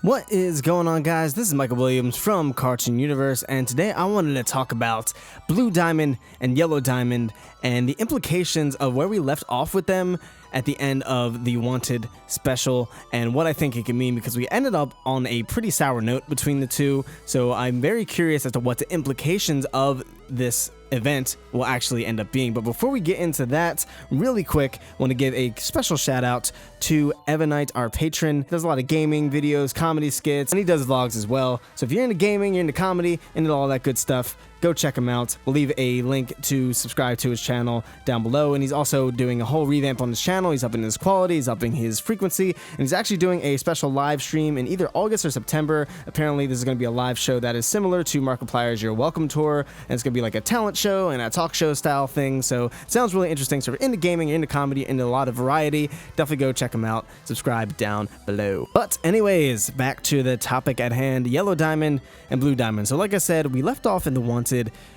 What is going on, guys? This is Michael Williams from Cartoon Universe, and today I wanted to talk about Blue Diamond and Yellow Diamond and the implications of where we left off with them at the end of the Wanted special and what I think it could mean, because we ended up on a pretty sour note between the two. So I'm very curious as to what the implications of this event will actually end up being. But before we get into that, really quick, I want to give a special shout out to Evanite, our patron. He does a lot of gaming videos, comedy skits, and he does vlogs as well. So if you're into gaming, you're into comedy, into all that good stuff, go check him out. We'll leave a link to subscribe to his channel down below. And he's also doing a whole revamp on his channel. He's upping his quality, he's upping his frequency, and he's actually doing a special live stream in either August or September. Apparently this is going to be a live show that is similar to Markiplier's You're Welcome tour, and it's going to be like a talent show and a talk show style thing. So it sounds really interesting. So if you're into gaming, you're into comedy, into a lot of variety, definitely go check him out. Subscribe down below. But anyways, back to the topic at hand, Yellow Diamond and Blue Diamond. So like I said, we left off in the Wanted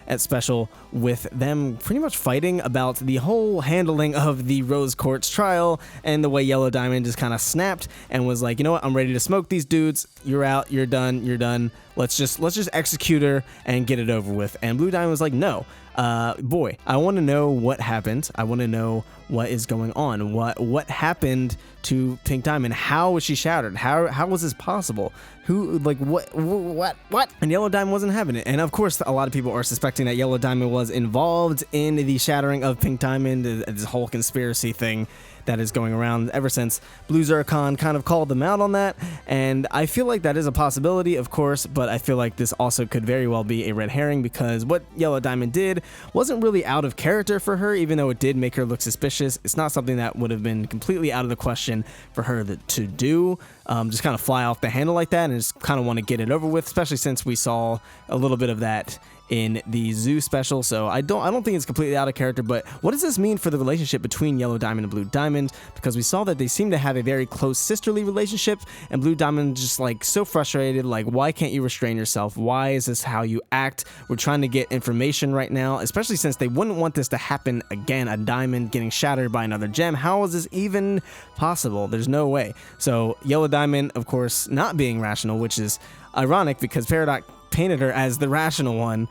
at special with them pretty much fighting about the whole handling of the Rose Quartz trial, and the way Yellow Diamond just kind of snapped and was like, you know what, I'm ready to smoke these dudes. You're out, you're done. Let's just execute her and get it over with. And Blue Diamond was like, no, boy, I want to know what happened. I want to know what is going on. What happened to Pink Diamond? How was she shattered? How was this possible? Who, like, what? And Yellow Diamond wasn't having it. And of course, a lot of people are suspecting that Yellow Diamond was involved in the shattering of Pink Diamond, this whole conspiracy thing that is going around ever since Blue Zircon kind of called them out on that. And I feel like that is a possibility, of course, but I feel like this also could very well be a red herring, because what Yellow Diamond did wasn't really out of character for her, even though it did make her look suspicious. It's not something that would have been completely out of the question for her to do, just kind of fly off the handle like that and just kind of want to get it over with, especially since we saw a little bit of that in the Zoo special. So I don't think it's completely out of character. But what does this mean for the relationship between Yellow Diamond and Blue Diamond? Because we saw that they seem to have a very close sisterly relationship, and Blue Diamond just like so frustrated, like, why can't you restrain yourself? Why is this how you act? We're trying to get information right now, especially since they wouldn't want this to happen again, a diamond getting shattered by another gem. How is this even possible? There's no way. So Yellow Diamond, of course, not being rational, which is ironic because Paradox painted her as the rational one.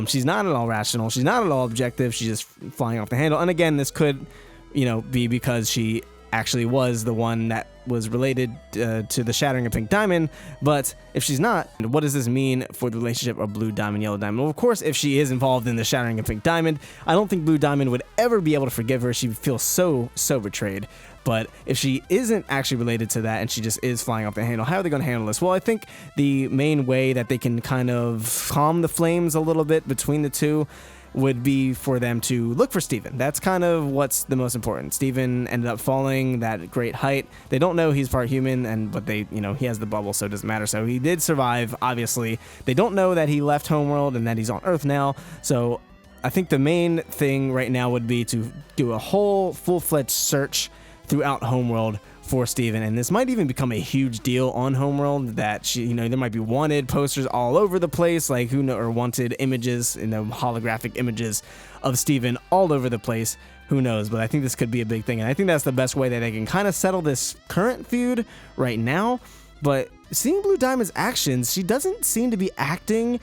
She's not at all rational. She's not at all objective. She's just flying off the handle. And again, this could, be because she actually was the one that was related to the shattering of Pink Diamond. But if she's not, what does this mean for the relationship of Blue Diamond, Yellow Diamond? Well, of course, if she is involved in the shattering of Pink Diamond, I don't think Blue Diamond would ever be able to forgive her. She would feel so betrayed. But if she isn't actually related to that and she just is flying off the handle, how are they going to handle this? Well, I think the main way that they can kind of calm the flames a little bit between the two would be for them to look for Steven. That's kind of what's the most important. Steven ended up falling that great height. They don't know he's part human, but they, he has the bubble, so it doesn't matter. So he did survive, obviously. They don't know that he left Homeworld and that he's on Earth now. So I think the main thing right now would be to do a whole full-fledged search throughout Homeworld for Steven, and this might even become a huge deal on Homeworld, that there might be wanted posters all over the place, like or wanted images, holographic images of Steven all over the place. Who knows? But I think this could be a big thing, and I think that's the best way that they can kind of settle this current feud right now. But seeing Blue Diamond's actions, she doesn't seem to be acting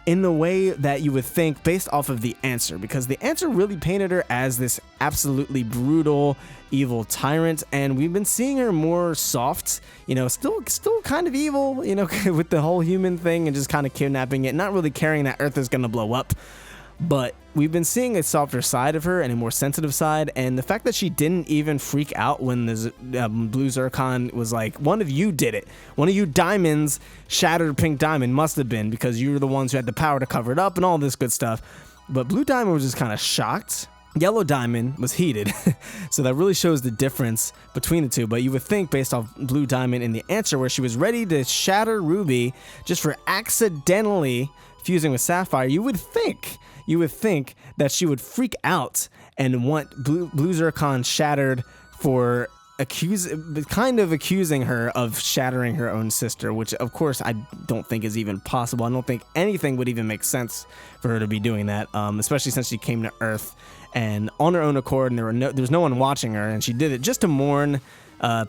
in the way that you would think based off of the answer, because the answer really painted her as this absolutely brutal, evil tyrant, and we've been seeing her more soft, still kind of evil, with the whole human thing and just kind of kidnapping it, not really caring that Earth is gonna blow up. But we've been seeing a softer side of her and a more sensitive side, and the fact that she didn't even freak out when the Blue Zircon was like, one of you did it. One of you diamonds shattered Pink Diamond, must have been, because you were the ones who had the power to cover it up and all this good stuff. But Blue Diamond was just kind of shocked. Yellow Diamond was heated. So that really shows the difference between the two. But you would think, based off Blue Diamond in the answer, where she was ready to shatter Ruby just for accidentally fusing with Sapphire, you would think that she would freak out and want Blue Zircon shattered for accusing her of shattering her own sister, which of course I don't think is even possible. I don't think anything would even make sense for her to be doing that, especially since she came to Earth and on her own accord, and there was no one watching her, and she did it just to mourn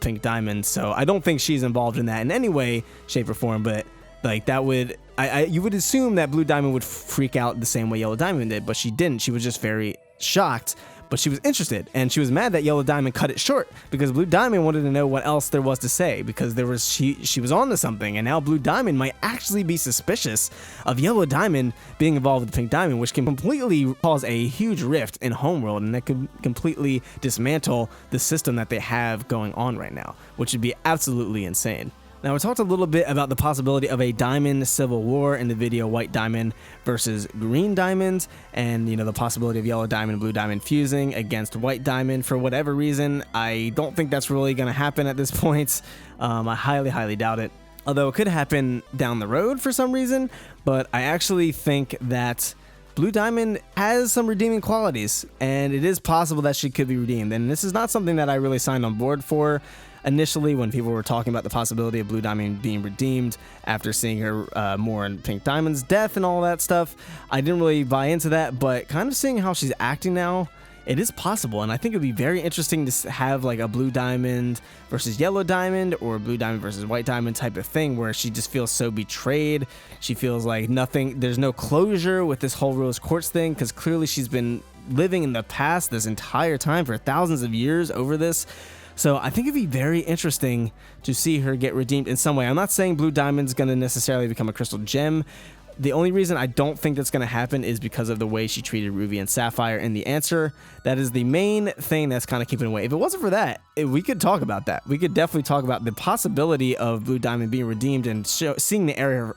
Pink Diamond. So I don't think she's involved in that in any way, shape, or form. But like that would, you would assume that Blue Diamond would freak out the same way Yellow Diamond did, but she didn't. She was just very shocked. But she was interested, and she was mad that Yellow Diamond cut it short because Blue Diamond wanted to know what else there was to say, because she was on to something, and now Blue Diamond might actually be suspicious of Yellow Diamond being involved with Pink Diamond, which can completely cause a huge rift in Homeworld, and that could completely dismantle the system that they have going on right now, which would be absolutely insane. Now, we talked a little bit about the possibility of a diamond civil war in the video White Diamond versus Green Diamond, and, you know, the possibility of Yellow Diamond and Blue Diamond fusing against White Diamond for whatever reason. I don't think that's really going to happen at this point. I highly doubt it. Although it could happen down the road for some reason, but I actually think that Blue Diamond has some redeeming qualities, and it is possible that she could be redeemed. And this is not something that I really signed on board for initially when people were talking about the possibility of Blue Diamond being redeemed after seeing her more in Pink Diamond's death and all that stuff. I didn't really buy into that, but kind of seeing how she's acting now, it is possible, and I think it would be very interesting to have like a Blue Diamond versus Yellow Diamond or Blue Diamond versus White Diamond type of thing, where she just feels so betrayed. She feels like there's no closure with this whole Rose Quartz thing, because clearly she's been living in the past this entire time for thousands of years over this. So I think it'd be very interesting to see her get redeemed in some way. I'm not saying Blue Diamond's going to necessarily become a crystal gem. The only reason I don't think that's going to happen is because of the way she treated Ruby and Sapphire in the answer. That is the main thing that's kind of keeping away. If it wasn't for that, we could talk about that. We could definitely talk about the possibility of Blue Diamond being redeemed and seeing the error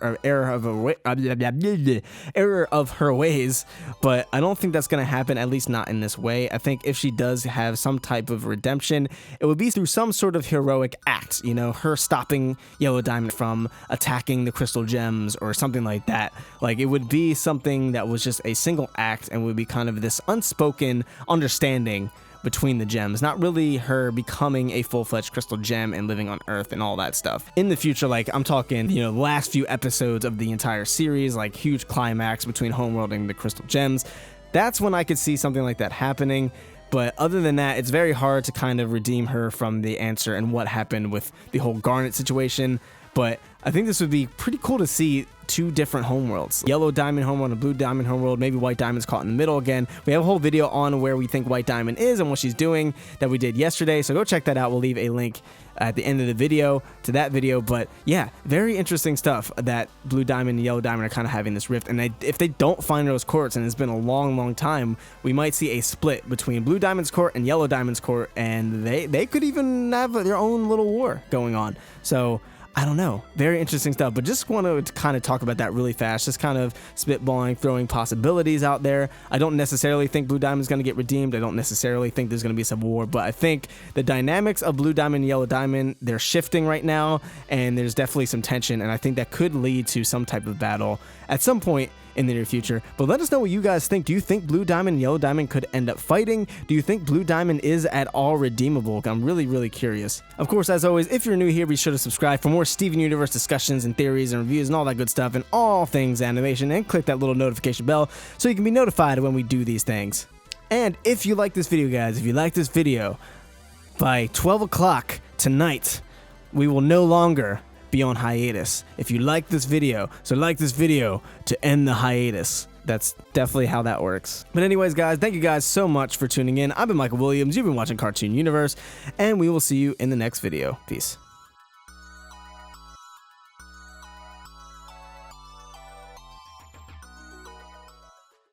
of her ways. But I don't think that's going to happen, at least not in this way. I think if she does have some type of redemption, it would be through some sort of heroic act. You know, her stopping Yellow Diamond from attacking the crystal gems or something like that. Like, it would be something that was just a single act and would be kind of this unspoken understanding between the gems, not really her becoming a full-fledged crystal gem and living on Earth and all that stuff. In the future, like, I'm talking, you know, the last few episodes of the entire series, like huge climax between Homeworld and the crystal gems. That's when I could see something like that happening. But other than that, it's very hard to kind of redeem her from the answer and what happened with the whole Garnet situation. But I think this would be pretty cool to see two different homeworlds. Yellow Diamond homeworld and Blue Diamond homeworld. Maybe White Diamond's caught in the middle again. We have a whole video on where we think White Diamond is and what she's doing that we did yesterday. So go check that out. We'll leave a link at the end of the video to that video. But yeah, very interesting stuff that Blue Diamond and Yellow Diamond are kind of having this rift. And if they don't find Rose Quartz, and it's been a long time, we might see a split between Blue Diamond's court and Yellow Diamond's court. And they could even have their own little war going on. So I don't know. Very interesting stuff, but just want to kind of talk about that really fast, just kind of spitballing, throwing possibilities out there. I don't necessarily think Blue Diamond is going to get redeemed. I don't necessarily think there's going to be a civil war, but I think the dynamics of Blue Diamond and Yellow Diamond, they're shifting right now, and there's definitely some tension, and I think that could lead to some type of battle at some point in the near future. But let us know what you guys think. Do you think Blue Diamond and Yellow Diamond could end up fighting? Do you think Blue Diamond is at all redeemable? I'm really curious. Of course, as always, if you're new here, be sure to subscribe for more Steven Universe discussions and theories and reviews and all that good stuff and all things animation, and click that little notification bell so you can be notified when we do these things. And if you like this video, guys, if you like this video, by 12 o'clock tonight, we will no longer be on hiatus. If you like this video, so like this video to end the hiatus. That's definitely how that works. But anyways, guys, thank you guys so much for tuning in. I've been Michael Williams. You've been watching Cartoon Universe, and we will see you in the next video. Peace.